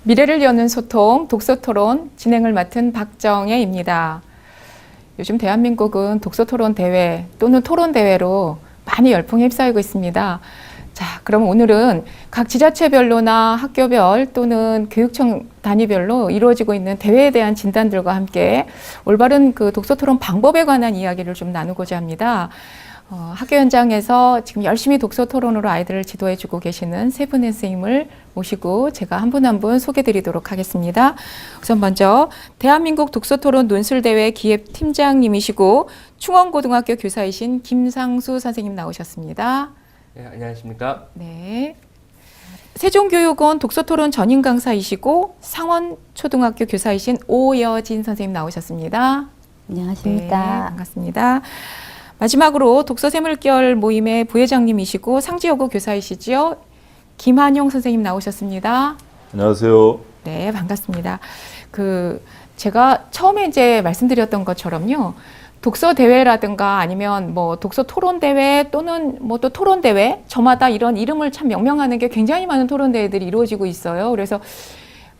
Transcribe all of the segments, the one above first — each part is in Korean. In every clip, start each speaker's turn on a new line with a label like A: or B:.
A: 미래를 여는 소통, 독서토론 진행을 맡은 박정혜입니다. 요즘 대한민국은 독서토론 대회 또는 토론 대회로 많이 열풍에 휩싸이고 있습니다. 자, 그럼 오늘은 각 지자체별로나 학교별 또는 교육청 단위별로 이루어지고 있는 대회에 대한 진단들과 함께 올바른 그 독서토론 방법에 관한 이야기를 좀 나누고자 합니다. 학교 현장에서 지금 열심히 독서 토론으로 아이들을 지도해주고 계시는 세 분의 선생님을 모시고 제가 한 분 한 분 소개드리도록 하겠습니다. 우선 먼저 대한민국 독서토론 논술대회 기획팀장님이시고 충원고등학교 교사이신 김상수 선생님 나오셨습니다.
B: 네, 안녕하십니까?
A: 네. 세종교육원 독서토론 전임 강사이시고 상원초등학교 교사이신 오여진 선생님 나오셨습니다.
C: 안녕하십니까?
A: 네, 반갑습니다. 마지막으로 독서샘물결 모임의 부회장님이시고 상지여고 교사이시지요. 김한용 선생님 나오셨습니다.
D: 안녕하세요.
A: 네, 반갑습니다. 제가 처음에 이제 말씀드렸던 것처럼요. 독서 대회라든가 아니면 뭐 독서 토론 대회 또는 뭐 또 토론 대회 저마다 이런 이름을 참 명명하는 게 굉장히 많은 토론 대회들이 이루어지고 있어요. 그래서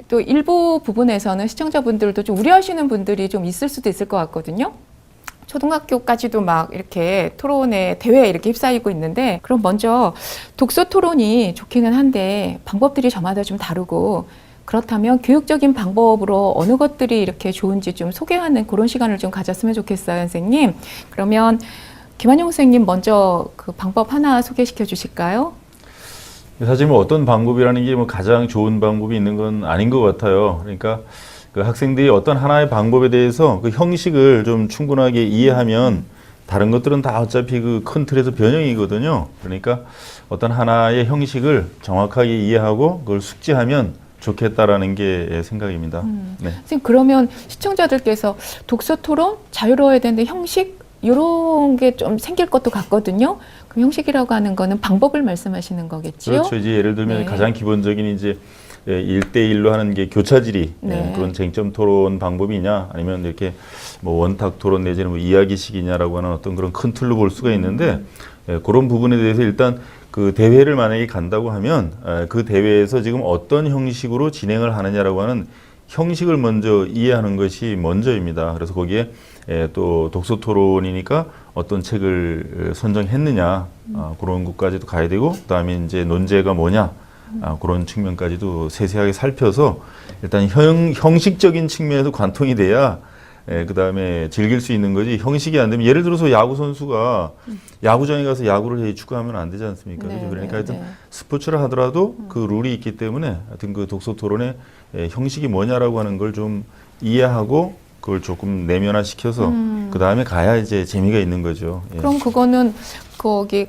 A: 또 일부 부분에서는 시청자분들도 좀 우려하시는 분들이 좀 있을 수도 있을 것 같거든요. 초등학교까지도 막 이렇게 토론의 대회에 이렇게 휩싸이고 있는데, 그럼 먼저 독서 토론이 좋기는 한데 방법들이 저마다 좀 다르고, 그렇다면 교육적인 방법으로 어느 것들이 이렇게 좋은지 좀 소개하는 그런 시간을 좀 가졌으면 좋겠어요, 선생님. 그러면 김한용 선생님 먼저 그 방법 하나 소개시켜 주실까요?
D: 사실 뭐 어떤 방법이라는 게 뭐 가장 좋은 방법이 있는 건 아닌 것 같아요. 그러니까 그 학생들이 어떤 하나의 방법에 대해서 그 형식을 좀 충분하게 이해하면 다른 것들은 다 어차피 그 큰 틀에서 변형이거든요. 그러니까 어떤 하나의 형식을 정확하게 이해하고 그걸 숙지하면 좋겠다라는 게 생각입니다. 네.
A: 선생님, 그러면 시청자들께서 독서 토론 자유로워야 되는데 형식 이런 게 좀 생길 것도 같거든요. 그럼 형식이라고 하는 거는 방법을 말씀하시는 거겠지요?
D: 그렇죠. 이제 예를 들면
A: 네.
D: 가장 기본적인 이제 1대1로 하는 게 교차질의
A: 네.
D: 그런 쟁점 토론 방법이냐 아니면 이렇게 뭐 원탁 토론 내지는 뭐 이야기식이냐라고 하는 어떤 그런 큰 틀로 볼 수가 있는데 그런 부분에 대해서 일단 그 대회를 만약에 간다고 하면 그 대회에서 지금 어떤 형식으로 진행을 하느냐라고 하는 형식을 먼저 이해하는 것이 먼저입니다. 그래서 거기에 또 독서 토론이니까 어떤 책을 선정했느냐 그런 것까지도 가야 되고, 그다음에 이제 논제가 뭐냐 그런 측면까지도 세세하게 살펴서 일단 형식적인 측면에서 관통이 돼야 그다음에 즐길 수 있는 거지, 형식이 안 되면 예를 들어서 야구 선수가 야구장에 가서 야구를 해 축구하면 안 되지 않습니까?
A: 네,
D: 그렇죠? 그러니까
A: 네,
D: 하여튼
A: 네.
D: 스포츠를 하더라도 그 룰이 있기 때문에 하여튼 그 독서 토론의 형식이 뭐냐라고 하는 걸 좀 이해하고 그걸 조금 내면화시켜서 그다음에 가야 이제 재미가 있는 거죠. 예.
A: 그럼 그거는 거기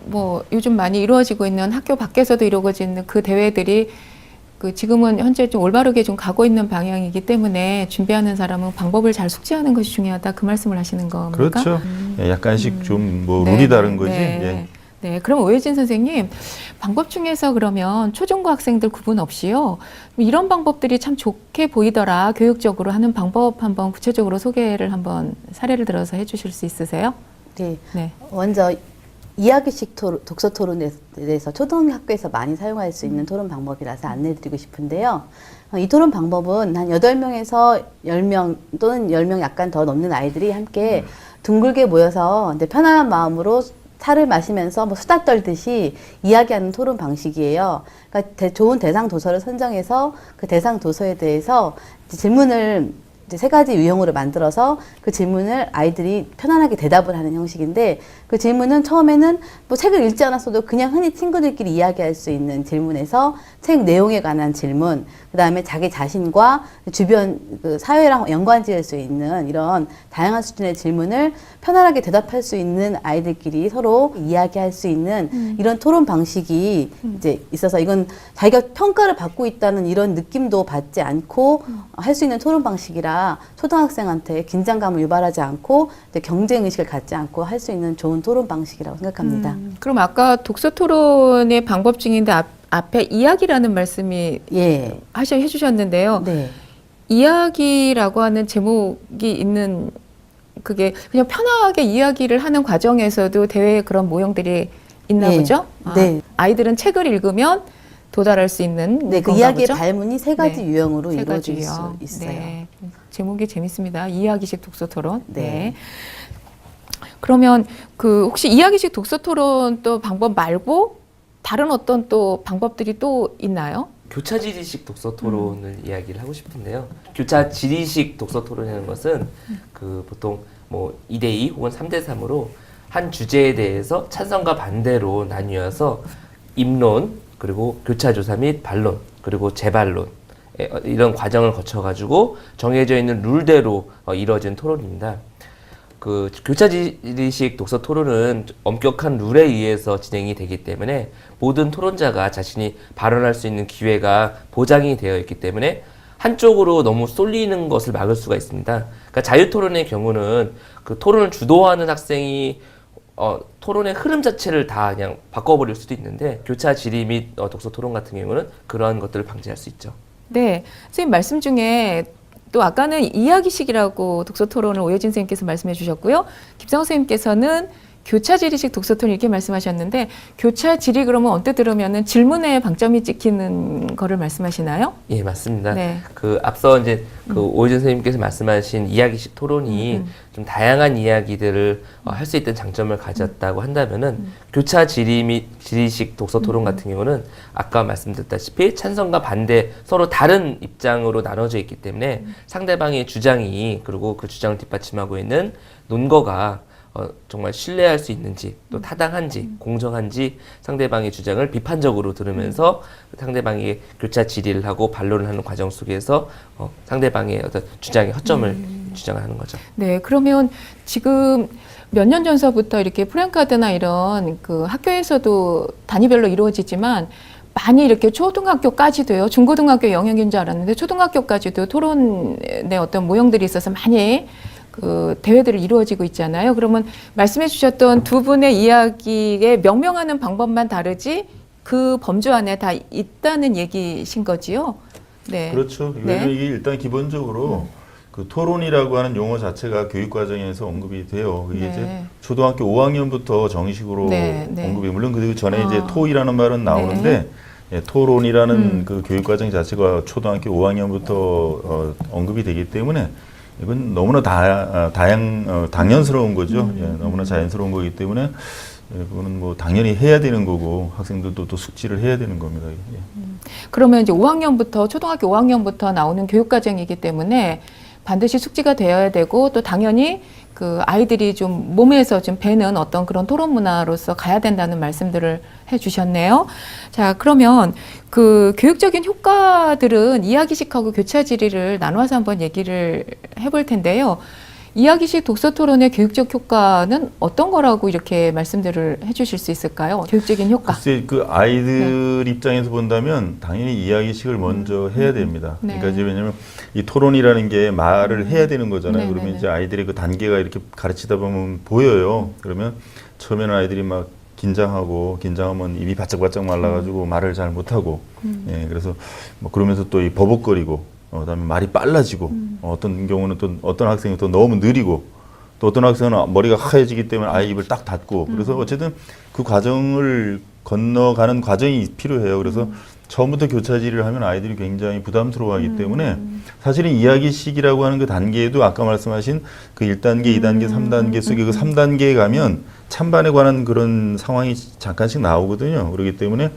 A: 뭐 요즘 많이 이루어지고 있는 학교 밖에서도 이루어지고 있는 그 대회들이 그 지금은 현재 좀 올바르게 좀 가고 있는 방향이기 때문에 준비하는 사람은 방법을 잘 숙지하는 것이 중요하다, 그 말씀을 하시는 겁니까?
D: 그렇죠. 예, 약간씩 좀 뭐
A: 네,
D: 룰이 다른 거지.
A: 네.
D: 예.
A: 네, 그럼 오혜진 선생님, 방법 중에서 그러면 초중고 학생들 구분 없이요, 이런 방법들이 참 좋게 보이더라, 교육적으로 하는 방법 한번 구체적으로 소개를 한번 사례를 들어서 해주실 수 있으세요?
C: 네.
A: 네.
C: 먼저 이야기식 독서 토론에 대해서 초등학교에서 많이 사용할 수 있는 토론 방법이라서 안내드리고 싶은데요. 이 토론 방법은 한 8명에서 10명 또는 10명 약간 더 넘는 아이들이 함께 둥글게 모여서 이제 편안한 마음으로 차를 마시면서 뭐 수다 떨듯이 이야기하는 토론 방식이에요. 그러니까 좋은 대상 도서를 선정해서 그 대상 도서에 대해서 질문을 이제 3가지 유형으로 만들어서 그 질문을 아이들이 편안하게 대답을 하는 형식인데, 그 질문은 처음에는 뭐 책을 읽지 않았어도 그냥 흔히 친구들끼리 이야기할 수 있는 질문에서 책 내용에 관한 질문, 그 다음에 자기 자신과 주변 그 사회랑 연관 지을 수 있는 이런 다양한 수준의 질문을 편안하게 대답할 수 있는 아이들끼리 서로 이야기할 수 있는 이런 토론 방식이 이제 있어서, 이건 자기가 평가를 받고 있다는 이런 느낌도 받지 않고 할 수 있는 토론 방식이라 초등학생한테 긴장감을 유발하지 않고 경쟁 의식을 갖지 않고 할 수 있는 좋은 토론 방식이라고 생각합니다.
A: 그럼 아까 독서 토론의 방법 중인데 앞에 이야기라는 말씀이
C: 예.
A: 해주셨는데요.
C: 네.
A: 이야기라고 하는 제목이 있는 그게 그냥 편하게 이야기를 하는 과정에서도 대회에 그런 모형들이 있나
C: 예.
A: 보죠?
C: 네.
A: 아이들은 책을 읽으면 도달할 수 있는
C: 네, 그
A: 건가
C: 이야기의
A: 보죠?
C: 발문이 세 가지
A: 네.
C: 유형으로
A: 세 가지
C: 이루어질
A: 유형.
C: 수 있어요.
A: 네. 제목이 재밌습니다. 이야기식 독서 토론.
C: 네.
A: 네. 그러면 그 혹시 이야기식 독서 토론 또 방법 말고 다른 어떤 또 방법들이 또 있나요?
B: 교차 질의식 독서 토론을 이야기를 하고 싶은데요. 교차 질의식 독서 토론이라는 것은 그 보통 뭐 2대2 혹은 3대3으로 한 주제에 대해서 찬성과 반대로 나뉘어서 입론, 그리고 교차 조사 및 반론, 그리고 재반론 이런 과정을 거쳐가지고 정해져 있는 룰대로 이루어진 토론입니다. 그 교차 질의식 독서 토론은 엄격한 룰에 의해서 진행이 되기 때문에 모든 토론자가 자신이 발언할 수 있는 기회가 보장이 되어 있기 때문에 한쪽으로 너무 쏠리는 것을 막을 수가 있습니다. 그러니까 자유 토론의 경우는 그 토론을 주도하는 학생이 토론의 흐름 자체를 다 그냥 바꿔버릴 수도 있는데 교차 질의 및 독서 토론 같은 경우는 그러한 것들을 방지할 수 있죠.
A: 네. 선생님 말씀 중에 또 아까는 이야기식이라고 독서 토론을 오여진 선생님께서 말씀해 주셨고요. 김상호 선생님께서는 교차 질의식 독서 토론 이렇게 말씀하셨는데 교차 질의 그러면 언뜻 들으면은 질문에 방점이 찍히는 거를 말씀하시나요?
B: 예, 맞습니다.
A: 네.
B: 그 앞서 이제 그 오희진 선생님께서 말씀하신 이야기식 토론이 좀 다양한 이야기들을 할 수 있던 장점을 가졌다고 한다면은 교차 질의 및 질의식 독서 토론 같은 경우는 아까 말씀드렸다시피 찬성과 반대 서로 다른 입장으로 나눠져 있기 때문에 상대방의 주장이 그리고 그 주장을 뒷받침하고 있는 논거가 정말 신뢰할 수 있는지 또 타당한지 공정한지 상대방의 주장을 비판적으로 들으면서 상대방이 교차 질의를 하고 반론을 하는 과정 속에서 상대방의 어떤 주장의 허점을 주장을 하는 거죠.
A: 네, 그러면 지금 몇 년 전서부터 이렇게 프랭카드나 이런 그 학교에서도 단위별로 이루어지지만 많이 이렇게 초등학교까지도요, 중고등학교 영역인 줄 알았는데 초등학교까지도 토론의 어떤 모형들이 있어서 많이 그 대회들을 이루어지고 있잖아요. 그러면 말씀해 주셨던 두 분의 이야기에 명명하는 방법만 다르지 그 범주 안에 다 있다는 얘기신 거지요? 네.
D: 그렇죠. 왜냐면 이게 일단 기본적으로 그 토론이라고 하는 용어 자체가 교육 과정에서 언급이 돼요. 이게
A: 네.
D: 이제 초등학교 5학년부터 정식으로
A: 네, 네.
D: 언급이 물론 그 전에 이제 토이라는 말은 나오는데 예, 토론이라는 그 교육 과정 자체가 초등학교 5학년부터 언급이 되기 때문에 이건 너무나 당연스러운 거죠. 예, 너무나 자연스러운 거기 때문에 예, 그거는 뭐 당연히 해야 되는 거고 학생들도 또 숙지를 해야 되는 겁니다. 예.
A: 그러면 이제 5학년부터 초등학교 5학년부터 나오는 교육 과정이기 때문에 반드시 숙지가 되어야 되고 또 당연히 그 아이들이 좀 몸에서 좀 배는 어떤 그런 토론 문화로서 가야 된다는 말씀들을 해주셨네요. 자, 그러면 그 교육적인 효과들은 이야기식하고 교차 질의를 나눠서 한번 얘기를 해볼 텐데요. 이야기식 독서 토론의 교육적 효과는 어떤 거라고 이렇게 말씀들을 해주실 수 있을까요? 교육적인 효과.
D: 글쎄 그 아이들 입장에서 본다면 당연히 이야기식을 먼저 해야 됩니다.
A: 네.
D: 그러니까 이제 왜냐하면 이 토론이라는 게 말을 해야 되는 거잖아요.
A: 네,
D: 그러면
A: 네, 네.
D: 이제 아이들의 그 단계가 이렇게 가르치다 보면 보여요. 그러면 처음에는 아이들이 막 긴장하면 입이 바짝바짝 말라가지고 말을 잘 못하고, 예, 그래서 뭐 그러면서 또 이 버벅거리고, 그다음에 말이 빨라지고, 어떤 경우는 또 어떤 학생이 또 너무 느리고, 또 어떤 학생은 머리가 하얘지기 때문에 아예 입을 딱 닫고, 그래서 어쨌든 그 과정을 건너가는 과정이 필요해요. 그래서 처음부터 교차 질의를 하면 아이들이 굉장히 부담스러워하기 때문에 사실은 이야기식이라고 하는 그 단계에도 아까 말씀하신 그 1단계, 2단계, 3단계 속에 그 3단계에 가면 찬반에 관한 그런 상황이 잠깐씩 나오거든요. 그렇기 때문에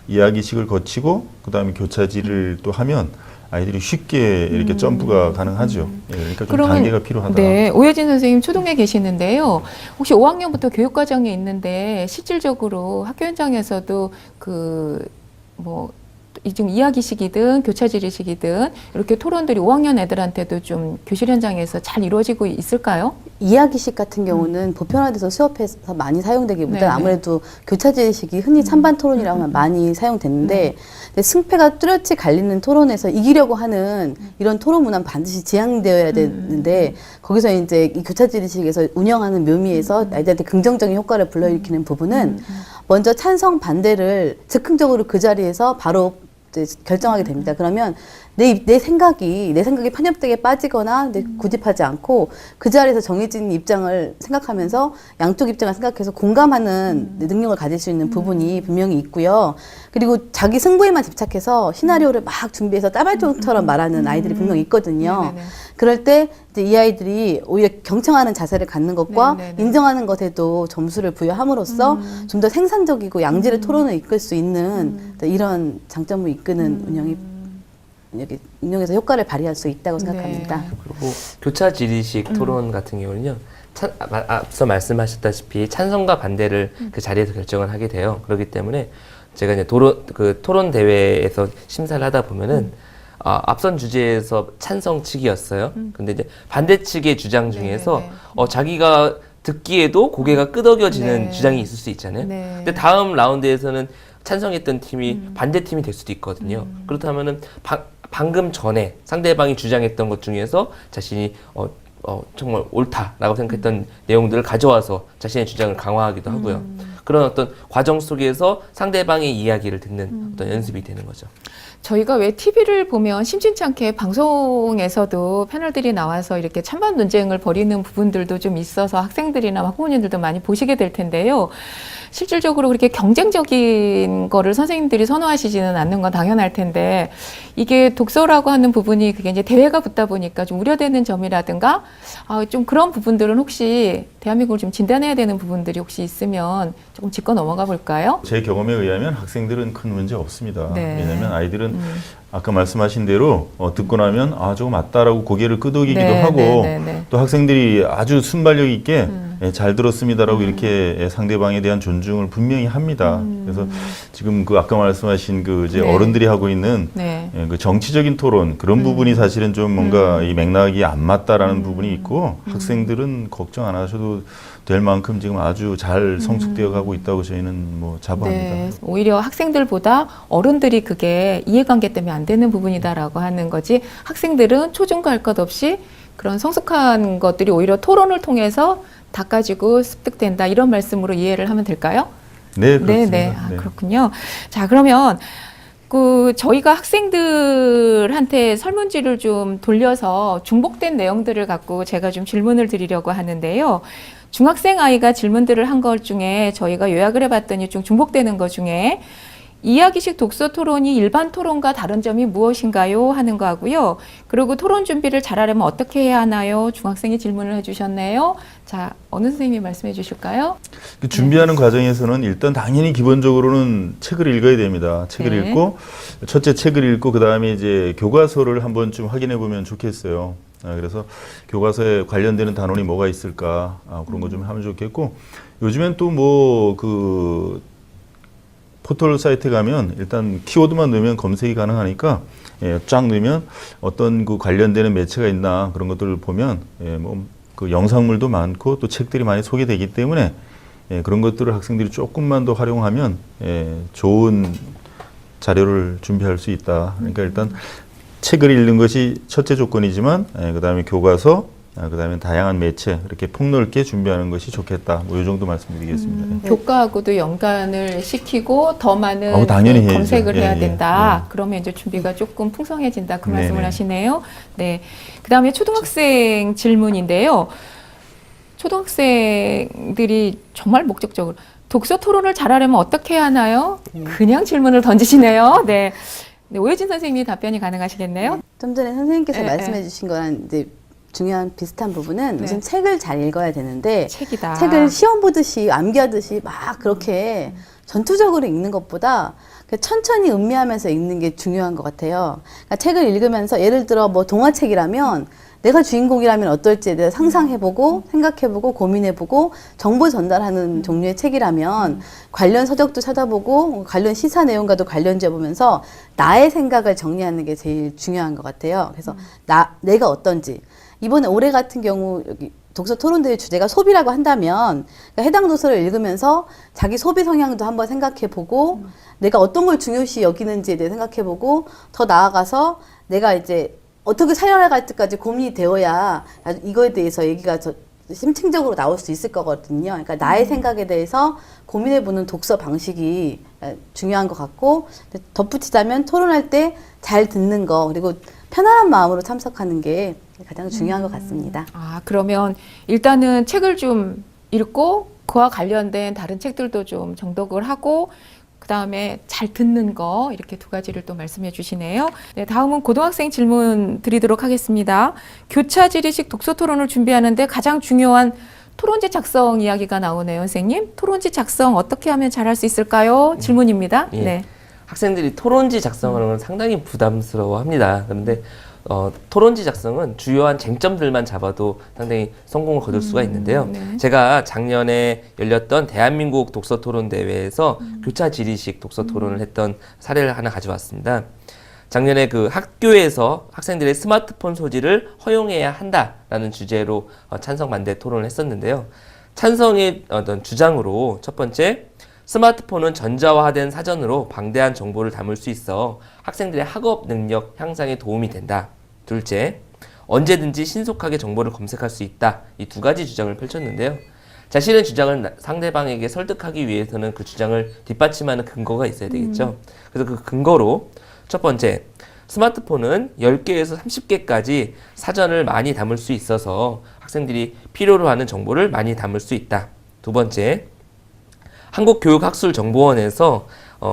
D: 이야기식을 거치고 그다음에 교차 질의를 또 하면 아이들이 쉽게 이렇게 점프가 가능하죠. 예, 그러니까 좀 단계가 필요하다.
A: 네, 오혜진 선생님 초등에 계시는데요. 혹시 5학년부터 교육 과정에 있는데 실질적으로 학교 현장에서도 지금 이야기식이든 교차 질의식이든 이렇게 토론들이 5학년 애들한테도 좀 교실 현장에서 잘 이루어지고 있을까요?
C: 이야기식 같은 경우는 보편화돼서 수업에서 많이 사용되기보다
A: 네네.
C: 아무래도 교차 질의식이 흔히 찬반 토론이라고 하면 많이 사용됐는데 근데 승패가 뚜렷이 갈리는 토론에서 이기려고 하는 이런 토론 문화는 반드시 지양되어야 되는데 거기서 이제 이 교차 질의식에서 운영하는 묘미에서 아이들한테 긍정적인 효과를 불러일으키는 부분은 먼저 찬성 반대를 즉흥적으로 그 자리에서 바로 이제 결정하게 됩니다. 그러면 내 생각이 편협되게 빠지거나 고집하지 않고 그 자리에서 정해진 입장을 생각하면서 양쪽 입장을 생각해서 공감하는 능력을 가질 수 있는 부분이 분명히 있고요. 그리고 자기 승부에만 집착해서 시나리오를 막 준비해서 따발총처럼 말하는 아이들이 분명히 있거든요.
A: 네네네.
C: 그럴 때 이제 이 아이들이 오히려 경청하는 자세를 갖는 것과
A: 네네네.
C: 인정하는 것에도 점수를 부여함으로써 좀 더 생산적이고 양질의 토론을 이끌 수 있는 이런 장점을 이끄는 운영에서 효과를 발휘할 수 있다고 생각합니다.
A: 네.
B: 그리고 교차 질의식 토론 같은 경우는요. 앞서 말씀하셨다시피 찬성과 반대를 그 자리에서 결정을 하게 돼요. 그렇기 때문에 제가 이제 토론 대회에서 심사를 하다 보면은 앞선 주제에서 찬성 측이었어요. 근데 이제 반대 측의 주장 중에서
A: 네네네.
B: 자기가 듣기에도 고개가 끄덕여지는
A: 네.
B: 주장이 있을 수 있잖아요.
A: 네.
B: 근데 다음 라운드에서는 찬성했던 팀이 반대 팀이 될 수도 있거든요. 그렇다면은 방금 전에 상대방이 주장했던 것 중에서 자신이 정말 옳다라고 생각했던 내용들을 가져와서 자신의 주장을 강화하기도 하고요. 그런 어떤 과정 속에서 상대방의 이야기를 듣는 어떤 연습이 되는 거죠.
A: 저희가 왜 TV를 보면 심심치 않게 방송에서도 패널들이 나와서 이렇게 찬반 논쟁을 벌이는 부분들도 좀 있어서 학생들이나 학부모님들도 많이 보시게 될 텐데요. 실질적으로 그렇게 경쟁적인 거를 선생님들이 선호하시지는 않는 건 당연할 텐데, 이게 독서라고 하는 부분이 그게 이제 대회가 붙다 보니까 좀 우려되는 점이라든가, 좀 그런 부분들은 혹시 대한민국을 좀 진단해야 되는 부분들이 혹시 있으면 조금 짚고 넘어가 볼까요?
D: 제 경험에 의하면 학생들은 큰 문제 없습니다.
A: 네.
D: 왜냐하면 아이들은 아까 말씀하신 대로 듣고 나면 저거 맞다라고 고개를 끄덕이기도 하고 또 학생들이 아주 순발력 있게 잘 들었습니다라고 이렇게 상대방에 대한 존중을 분명히 합니다. 그래서 지금 그 아까 말씀하신 그 이제
A: 네.
D: 어른들이 하고 있는
A: 네.
D: 그 정치적인 토론 그런 부분이 사실은 좀 뭔가 이 맥락이 안 맞다라는 부분이 있고 학생들은 걱정 안 하셔도 될 만큼 지금 아주 잘 성숙되어 가고 있다고 저희는 뭐 자부합니다.
A: 네, 오히려 학생들보다 어른들이 그게 이해관계 때문에 안 되는 부분이다라고 하는 거지, 학생들은 초중고 할 것 없이 그런 성숙한 것들이 오히려 토론을 통해서 닦아지고 습득된다, 이런 말씀으로 이해를 하면 될까요?
D: 네, 그렇습니다.
A: 네. 그렇군요. 자, 그러면 저희가 학생들한테 설문지를 좀 돌려서 중복된 내용들을 갖고 제가 좀 질문을 드리려고 하는데요. 중학생 아이가 질문들을 한 것 중에 저희가 요약을 해봤더니 좀 중복되는 것 중에 이야기식 독서 토론이 일반 토론과 다른 점이 무엇인가요? 하는 거하고요. 그리고 토론 준비를 잘하려면 어떻게 해야 하나요? 중학생이 질문을 해주셨네요. 자, 어느 선생님이 말씀해 주실까요?
D: 그 준비하는 과정에서는 일단 당연히 기본적으로는 책을 읽어야 됩니다. 책을
A: 네.
D: 읽고 첫째 책을 읽고 그 다음에 이제 교과서를 한번 좀 확인해 보면 좋겠어요. 그래서 교과서에 관련되는 단원이 뭐가 있을까 그런 거 좀 하면 좋겠고, 요즘엔 또 뭐 그 포털 사이트에 가면 일단 키워드만 넣으면 검색이 가능하니까 쫙 넣으면 어떤 그 관련되는 매체가 있나 그런 것들을 보면 뭐 그 영상물도 많고 또 책들이 많이 소개되기 때문에 그런 것들을 학생들이 조금만 더 활용하면 좋은 자료를 준비할 수 있다. 그러니까 일단 책을 읽는 것이 첫째 조건이지만 그 다음에 교과서, 그 다음에 다양한 매체 이렇게 폭넓게 준비하는 것이 좋겠다. 뭐 이 정도 말씀드리겠습니다.
A: 교과하고도 연관을 시키고 더 많은
D: 당연히 해야죠.
A: 검색을 해야 된다.
D: 예.
A: 그러면 이제 준비가 조금 풍성해진다. 그 말씀을
D: 네네.
A: 하시네요. 네. 그 다음에 초등학생 질문인데요. 초등학생들이 정말 목적적으로 독서 토론을 잘하려면 어떻게 해야 하나요? 그냥 질문을 던지시네요. 네. 네, 오혜진 선생님이 답변이 가능하시겠네요.
C: 좀 전에 선생님께서
A: 예,
C: 말씀해 주신 거랑 이제 중요한 비슷한 부분은
A: 네.
C: 우선 책을 잘 읽어야 되는데
A: 책이다.
C: 책을 시험 보듯이 암기하듯이 막 그렇게 전투적으로 읽는 것보다 천천히 음미하면서 읽는 게 중요한 것 같아요. 그러니까 책을 읽으면서 예를 들어 뭐 동화책이라면 내가 주인공이라면 어떨지에 대해 상상해보고 생각해보고 고민해보고 정보 전달하는 종류의 책이라면 관련 서적도 찾아보고 관련 시사 내용과도 관련지어보면서 나의 생각을 정리하는 게 제일 중요한 것 같아요. 그래서 내가 어떤지. 이번에 올해 같은 경우 여기 독서 토론대회 주제가 소비라고 한다면 그러니까 해당 도서를 읽으면서 자기 소비 성향도 한번 생각해보고 내가 어떤 걸 중요시 여기는지에 대해 생각해보고 더 나아가서 내가 이제 어떻게 살아갈 때까지 고민이 되어야 이거에 대해서 얘기가 심층적으로 나올 수 있을 거거든요. 그러니까 나의 생각에 대해서 고민해보는 독서 방식이 중요한 것 같고, 덧붙이자면 토론할 때 잘 듣는 거, 그리고 편안한 마음으로 참석하는 게 가장 중요한 것 같습니다.
A: 아, 그러면 일단은 책을 좀 읽고 그와 관련된 다른 책들도 좀 정독을 하고 그다음에 잘 듣는 거 이렇게 두 가지를 또 말씀해 주시네요. 네, 다음은 고등학생 질문 드리도록 하겠습니다. 교차 지리식 독서 토론을 준비하는데 가장 중요한 토론지 작성 이야기가 나오네요, 선생님. 토론지 작성 어떻게 하면 잘할 수 있을까요? 질문입니다.
B: 예.
A: 네.
B: 학생들이 토론지 작성하는 건 상당히 부담스러워합니다. 그런데 토론지 작성은 주요한 쟁점들만 잡아도 상당히 성공을 거둘 수가 있는데요.
A: 네.
B: 제가 작년에 열렸던 대한민국 독서 토론 대회에서 교차 지리식 독서 토론을 했던 사례를 하나 가져왔습니다. 작년에 그 학교에서 학생들의 스마트폰 소지를 허용해야 한다라는 주제로 찬성 반대 토론을 했었는데요. 찬성의 어떤 주장으로 첫 번째, 스마트폰은 전자화된 사전으로 방대한 정보를 담을 수 있어 학생들의 학업 능력 향상에 도움이 된다. 둘째, 언제든지 신속하게 정보를 검색할 수 있다. 이 두 가지 주장을 펼쳤는데요. 자신의 주장을 상대방에게 설득하기 위해서는 그 주장을 뒷받침하는 근거가 있어야 되겠죠. 그래서 그 근거로 첫 번째, 스마트폰은 10개에서 30개까지 사전을 많이 담을 수 있어서 학생들이 필요로 하는 정보를 많이 담을 수 있다. 두 번째, 한국교육학술정보원에서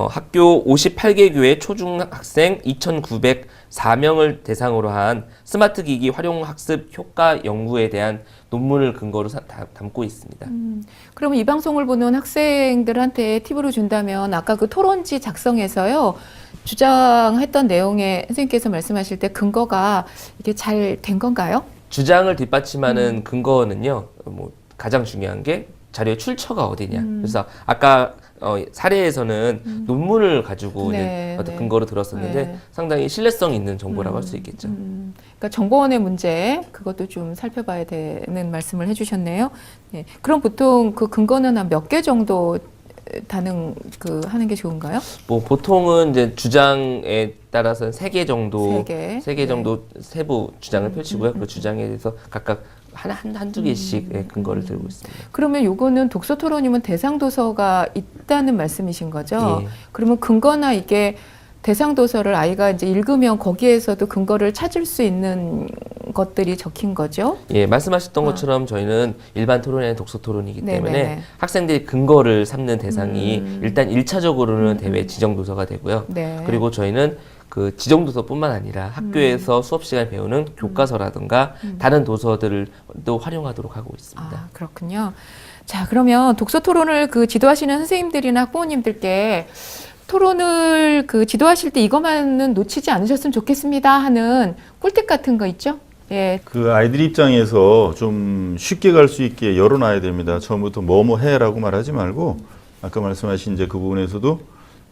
B: 학교 58개 교의 초중학생 2,904명을 대상으로 한 스마트 기기 활용 학습 효과 연구에 대한 논문을 근거로 담고 있습니다.
A: 그러면 이 방송을 보는 학생들한테 팁으로 준다면 아까 그 토론지 작성에서요. 주장했던 내용에 선생님께서 말씀하실 때 근거가 이게 잘 된 건가요?
B: 주장을 뒷받침하는 근거는요, 뭐 가장 중요한 게 자료의 출처가 어디냐. 그래서 아까 사례에서는 논문을 가지고
A: 네,
B: 이제 어떤
A: 네.
B: 근거로 들었었는데
A: 네.
B: 상당히 신뢰성 있는 정보라고 할 수 있겠죠.
A: 그러니까 정보원의 문제 그것도 좀 살펴봐야 되는 말씀을 해주셨네요. 네. 그럼 보통 그 근거는 한 몇 개 정도 하는 게 좋은가요?
B: 뭐 보통은 이제 주장에 따라서 3개 정도,
A: 세 개.
B: 정도 세부 주장을 펼치고요. 그 주장에 대해서 각각 한두 개씩 근거를 들고 있습니다.
A: 그러면 요거는 독서 토론이면 대상 도서가 있다는 말씀이신 거죠?
B: 예.
A: 그러면 근거나 이게 대상 도서를 아이가 이제 읽으면 거기에서도 근거를 찾을 수 있는 것들이 적힌 거죠?
B: 예, 말씀하셨던 것처럼 저희는 일반 토론이 아닌 독서 토론이기 때문에
A: 네네네.
B: 학생들이 근거를 삼는 대상이 일단 1차적으로는 대외 지정 도서가 되고요.
A: 네.
B: 그리고 저희는 그 지정 도서뿐만 아니라 학교에서 수업 시간에 배우는 교과서라든가 다른 도서들을 또 활용하도록 하고 있습니다.
A: 아, 그렇군요. 자, 그러면 독서 토론을 그 지도하시는 선생님들이나 학부모님들께 토론을 그 지도하실 때 이것만은 놓치지 않으셨으면 좋겠습니다 하는 꿀팁 같은 거 있죠? 예.
D: 그 아이들 입장에서 좀 쉽게 갈 수 있게 열어놔야 됩니다. 처음부터 뭐뭐 해라고 말하지 말고 아까 말씀하신 이제 그 부분에서도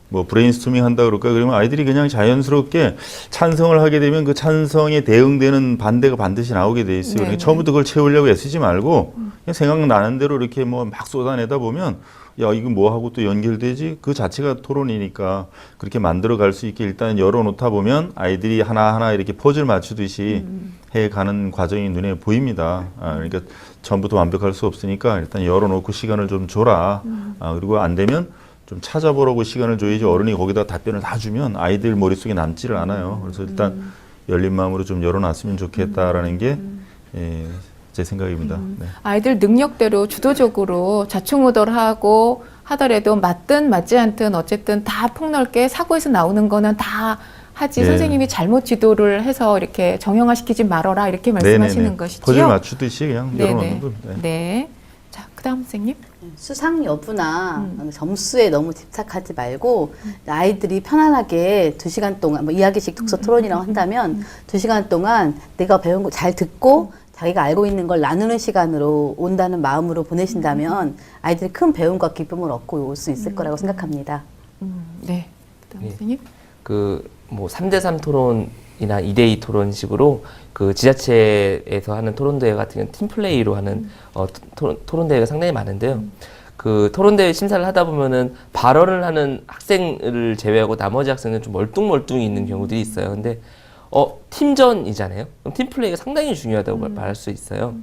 D: 뭐 브레인스토밍 한다 그럴까 그러면 아이들이 그냥 자연스럽게 찬성을 하게 되면 그 찬성에 대응되는 반대가 반드시 나오게 돼 있어요. 그러니까 처음부터 그걸 채우려고 애쓰지 말고 그냥 생각나는 대로 이렇게 뭐 막 쏟아내다 보면 야 이거 뭐 하고 또 연결되지? 그 자체가 토론이니까 그렇게 만들어 갈 수 있게 일단 열어놓다 보면 아이들이 하나하나 이렇게 퍼즐 맞추듯이 해가는 과정이 눈에 보입니다. 그러니까 처음부터 완벽할 수 없으니까 일단 열어놓고 시간을 좀 줘라. 그리고 안 되면 좀 찾아보라고 시간을 줘야지 어른이 거기다 답변을 다 주면 아이들 머릿속에 남지를 않아요. 그래서 일단 열린 마음으로 좀 열어놨으면 좋겠다라는 게 제 생각입니다. 네.
A: 아이들 능력대로 주도적으로 좌충우돌하고 하더라도 맞든 맞지 않든 어쨌든 다 폭넓게 사고에서 나오는 거는 다 하지
D: 네.
A: 선생님이 잘못 지도를 해서 이렇게 정형화시키지 말아라 이렇게 말씀하시는
D: 네네네.
A: 것이죠.
D: 퍼즐 맞추듯이 그냥
A: 네네.
D: 열어놓는 거. 네.
A: 네. 자, 그다음 선생님.
C: 수상 여부나 점수에 너무 집착하지 말고 아이들이 편안하게 2시간 동안 뭐 이야기식 독서 토론이라고 한다면 2시간 동안 내가 배운 거 잘 듣고 자기가 알고 있는 걸 나누는 시간으로 온다는 마음으로 보내신다면 아이들이 큰 배움과 기쁨을 얻고 올 수 있을 거라고 생각합니다.
A: 네. 그다음
B: 예.
A: 선생님.
B: 그 뭐 3대3 토론이나 2대2 토론식으로 그 지자체에서 하는 토론대회 같은 경우는 팀플레이로 하는 토론대회가 상당히 많은데요. 그 토론대회 심사를 하다 보면은 발언을 하는 학생을 제외하고 나머지 학생은 좀 멀뚱멀뚱히 있는 경우들이 있어요. 근데 팀전이잖아요. 그럼 팀플레이가 상당히 중요하다고 말할 수 있어요.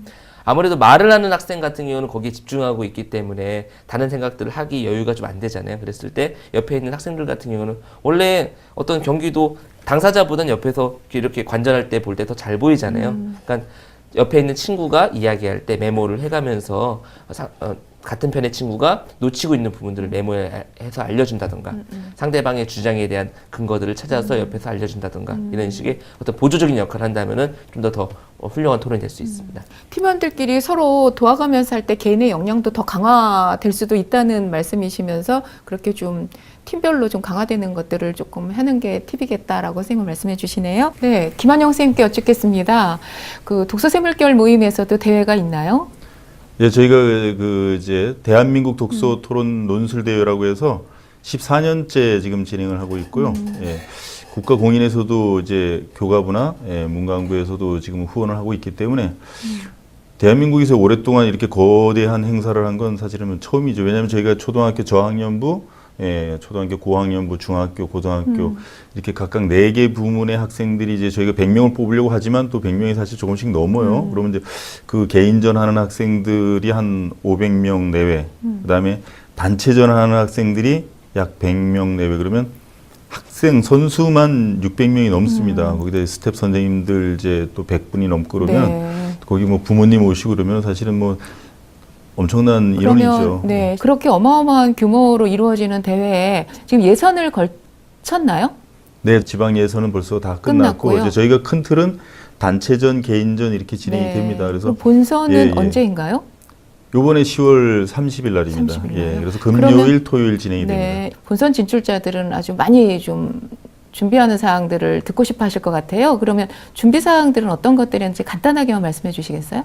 B: 아무래도 말을 하는 학생 같은 경우는 거기에 집중하고 있기 때문에 다른 생각들을 하기 여유가 좀 안 되잖아요. 그랬을 때 옆에 있는 학생들 같은 경우는 원래 어떤 경기도 당사자보다는 옆에서 이렇게 관전할 때 볼 때 더 잘 보이잖아요. 그러니까 옆에 있는 친구가 이야기할 때 메모를 해가면서 같은 편의 친구가 놓치고 있는 부분들을 메모해서 알려준다던가 상대방의 주장에 대한 근거들을 찾아서 옆에서 알려준다던가 이런 식의 어떤 보조적인 역할을 한다면은 좀 더 훌륭한 토론이 될 수 있습니다.
A: 팀원들끼리 서로 도와가면서 할 때 개인의 역량도 더 강화될 수도 있다는 말씀이시면서 그렇게 좀 팀별로 좀 강화되는 것들을 조금 하는 게 팁이겠다라고 선생님을 말씀해 주시네요. 네, 김한영 선생님께 여쭙겠습니다. 그 독서샘물결 모임에서도 대회가 있나요?
D: 예, 저희가 이제 대한민국 독서 토론 논술 대회라고 해서 14년째 지금 진행을 하고 있고요. 예, 국가 공인에서도 이제 교과부나 문광부에서도 지금 후원을 하고 있기 때문에 대한민국에서 오랫동안 이렇게 거대한 행사를 한 건 사실은 처음이죠. 왜냐하면 저희가 초등학교 저학년부, 초등학교 고학년부, 중학교, 고등학교 이렇게 각각 4개 부문의 학생들이 이제 저희가 100명을 뽑으려고 하지만 또 100명이 사실 조금씩 넘어요. 그러면 이제 그 개인전 하는 학생들이 한 500명 내외, 그다음에 단체전 하는 학생들이 약 100명 내외 그러면 학생 선수만 600명이 넘습니다. 거기다 스텝 선생님들 이제 또 100분이 넘고 그러면
A: 네.
D: 거기 뭐 부모님 오시고 그러면 사실은 뭐 엄청난 인원이죠.
A: 네, 그렇게 어마어마한 규모로 이루어지는 대회에 지금 예선을 걸쳤나요?
D: 네, 지방 예선은 벌써 다 끝났고
A: 끝났고요.
D: 이제 저희가 큰 틀은 단체전, 개인전 이렇게 진행이 됩니다. 그래서
A: 그럼 본선은
D: 예, 예.
A: 언제인가요?
D: 요번에 10월 30일 날입니다.
A: 30일
D: 예,
A: 날요?
D: 그래서 금요일,
A: 그러면-
D: 토요일 진행이 됩니다.
A: 네, 본선 진출자들은 아주 많이 좀 준비하는 사항들을 듣고 싶어 하실 것 같아요. 그러면 준비 사항들은 어떤 것들인지 간단하게만 말씀해 주시겠어요?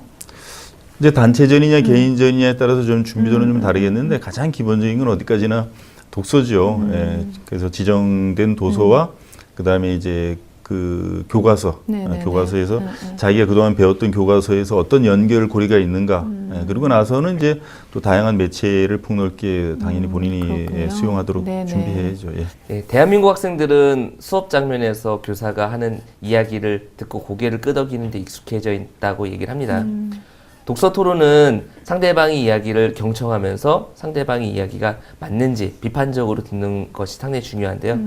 D: 이제 단체전이냐 개인전이냐에 따라서 좀 준비도는 좀 다르겠는데 가장 기본적인 건 어디까지나 독서죠. 예, 그래서 지정된 도서와 그다음에 이제 그 교과서,
A: 네네네.
D: 교과서에서 자기가 그동안 배웠던 교과서에서 어떤 연결고리가 있는가. 예, 그리고 나서는 이제 또 다양한 매체를 폭넓게 당연히 본인이
A: 그렇군요.
D: 수용하도록
A: 네네.
D: 준비해야죠. 예.
B: 예, 대한민국 학생들은 수업 장면에서 교사가 하는 이야기를 듣고 고개를 끄덕이는 데 익숙해져 있다고 얘기를 합니다. 독서 토론은 상대방의 이야기를 경청하면서 상대방의 이야기가 맞는지 비판적으로 듣는 것이 상당히 중요한데요.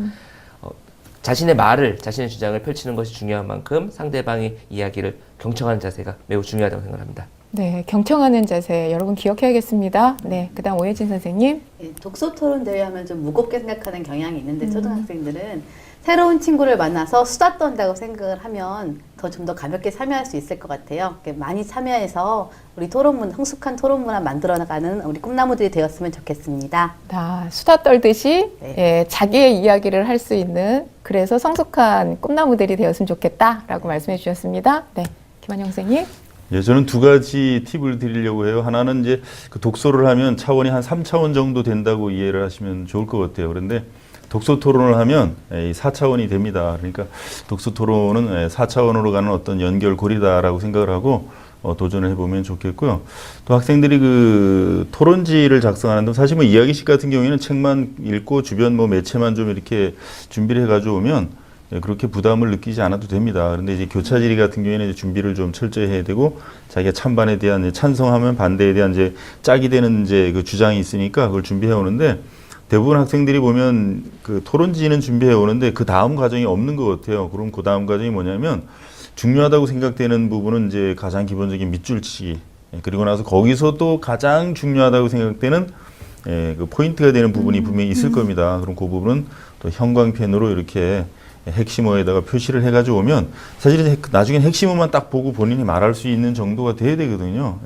B: 자신의 말을, 자신의 주장을 펼치는 것이 중요한 만큼 상대방의 이야기를 경청하는 자세가 매우 중요하다고 생각합니다.
A: 네, 경청하는 자세 여러분 기억해야겠습니다. 네, 그다음 오혜진 선생님.
C: 예, 독서 토론 대회 하면 좀 무겁게 생각하는 경향이 있는데 초등학생들은 새로운 친구를 만나서 수다 떤다고 생각을 하면 좀 더 가볍게 참여할 수 있을 것 같아요. 이렇게 많이 참여해서 우리 토론문, 성숙한 토론 문화 만들어 나가는 우리 꿈나무들이 되었으면 좋겠습니다.
A: 다 수다 떨듯이
C: 네.
A: 예, 자기의 이야기를 할 수 있는 그래서 성숙한 꿈나무들이 되었으면 좋겠다라고 말씀해 주셨습니다. 네, 김한영 선생님.
D: 예, 저는 두 가지 팁을 드리려고 해요. 하나는 이제 그 독서를 하면 차원이 한 3차원 정도 된다고 이해를 하시면 좋을 것 같아요. 그런데 독서 토론을 하면 4차원이 됩니다. 그러니까 독서 토론은 4차원으로 가는 어떤 연결고리다라고 생각을 하고 도전을 해보면 좋겠고요. 또 학생들이 그 토론지를 작성하는데 사실 뭐 이야기식 같은 경우에는 책만 읽고 주변 뭐 매체만 좀 이렇게 준비를 해가지고 오면 그렇게 부담을 느끼지 않아도 됩니다. 그런데 이제 교차지리 같은 경우에는 이제 준비를 좀 철저히 해야 되고 자기가 찬반에 대한 이제 찬성하면 반대에 대한 이제 짝이 되는 이제 그 주장이 있으니까 그걸 준비해 오는데 대부분 학생들이 보면 그 토론지는 준비해 오는데 그 다음 과정이 없는 것 같아요. 그럼 그 다음 과정이 뭐냐면 중요하다고 생각되는 부분은 이제 가장 기본적인 밑줄 치기. 그리고 나서 거기서 또 가장 중요하다고 생각되는 그 포인트가 되는 부분이 분명히 있을 겁니다. 그럼 그 부분은 또 형광펜으로 이렇게 핵심어에다가 표시를 해가지고 오면 사실 나중엔 핵심어만 딱 보고 본인이 말할 수 있는 정도가 돼야 되거든요.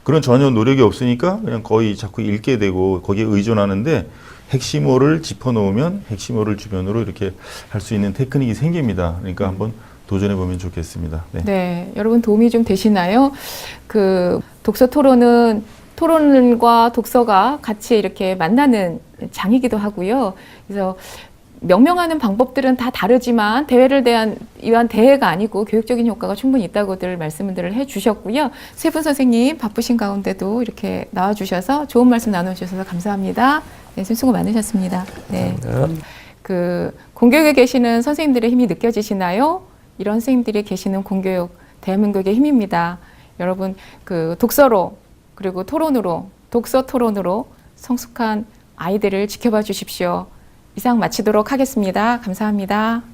D: 그런 전혀 노력이 없으니까 그냥 거의 자꾸 읽게 되고 거기에 의존하는데 핵심어를 짚어놓으면 핵심어를 주변으로 이렇게 할 수 있는 테크닉이 생깁니다. 그러니까 한번 도전해 보면 좋겠습니다. 네.
A: 네, 여러분 도움이 좀 되시나요? 그 독서 토론은 토론과 독서가 같이 이렇게 만나는 장이기도 하고요. 그래서 명명하는 방법들은 다 다르지만 대회를 위한 대회가 아니고 교육적인 효과가 충분히 있다고들 말씀을 해주셨고요. 세 분 선생님 바쁘신 가운데도 이렇게 나와주셔서 좋은 말씀 나눠주셔서 감사합니다. 네, 수고 많으셨습니다. 네. 그 공교육에 계시는 선생님들의 힘이 느껴지시나요? 이런 선생님들이 계시는 공교육 대한민국의 힘입니다. 여러분 그 독서로 그리고 토론으로 독서 토론으로 성숙한 아이들을 지켜봐 주십시오. 이상 마치도록 하겠습니다. 감사합니다.